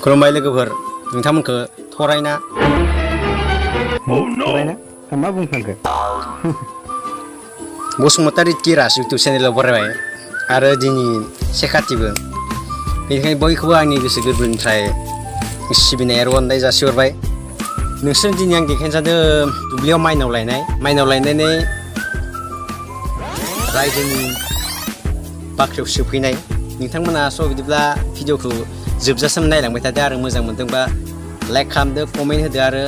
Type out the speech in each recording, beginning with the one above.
खुलुमबाय लोगोफोर नोंथांमोनखौ थरायना मा बुंफ्लांखो बसुमतारी किरास इउटुब चेनेलाव बरायबाय आरो दिनै सेखाथिबो बेनिखायनो बयखौबो आंनि गोसो गोरबोनिफ्राय सिबिनाय आरो अननाय जासिहरबाय। नोंसोर दिनै आं देखायनो सानदों दुब्लियाव माइनाव लायनानै रायजोनि बाख्रियाव सोफैनाय। नोंथांमोना स' बिदिब्ला भिडिअखौ जोबजासिम नायलांबाय थादो आरो मोजां मोनदोंबा लाइक खालामदो, कमेन्ट होदो आरो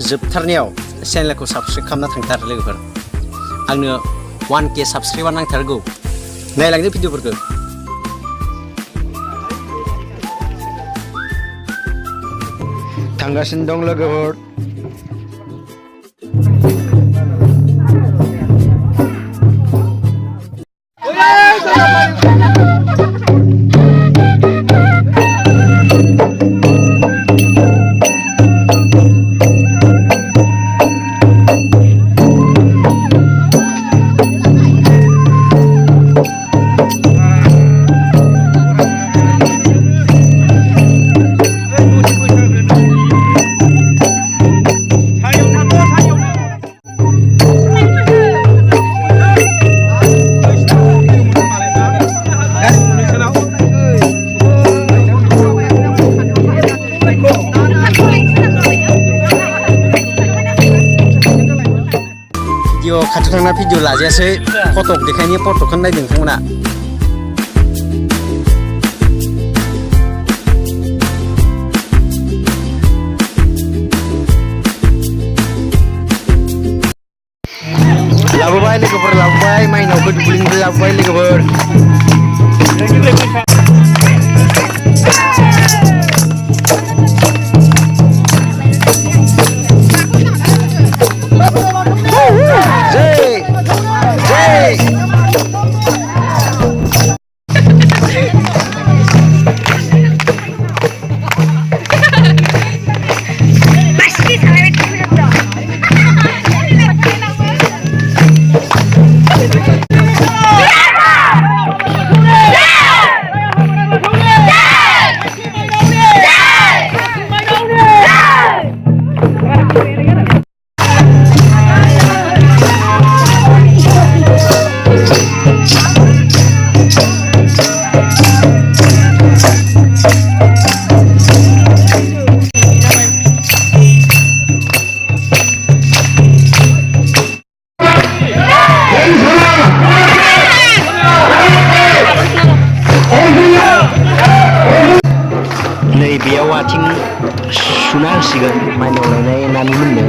जोबथारनायाव चेनेलखौ साबस्क्राइब खालामना थांथार लोगोफोर। आंनो 1K साबस्क्राइबार नांथारगौ। नायलांदो भिडिअफोरखौ। थांगासिनो दं लोगोफोर। खाथियाव थांना भिडिअ लाजायासै, फटक देखायनि फटकखौ नायदों नोंथांमोना। लाबोबाय लोगोफोर, लाबोबाय माइनावखौ दुब्लिनिफ्राय लाबोबाय लोगोफोर। नैबेयाव आथिं सुना होसिगोन माइनाव लायनाय नानि मोननो।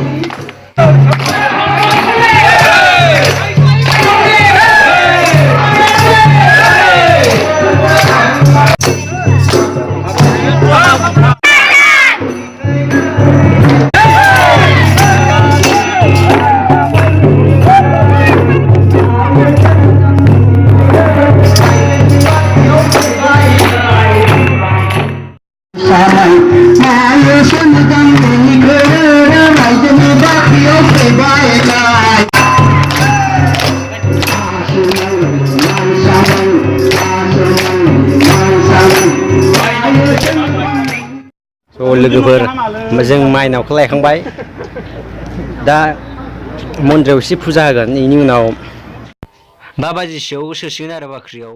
लोगोफोर जों माइनावखौ लायखांबाय, दा मन्दिराव एसे फुजा होगोन, बेनि उनाव 5 बाजिसोआव सोसिगोन आरो बाख्रियाव।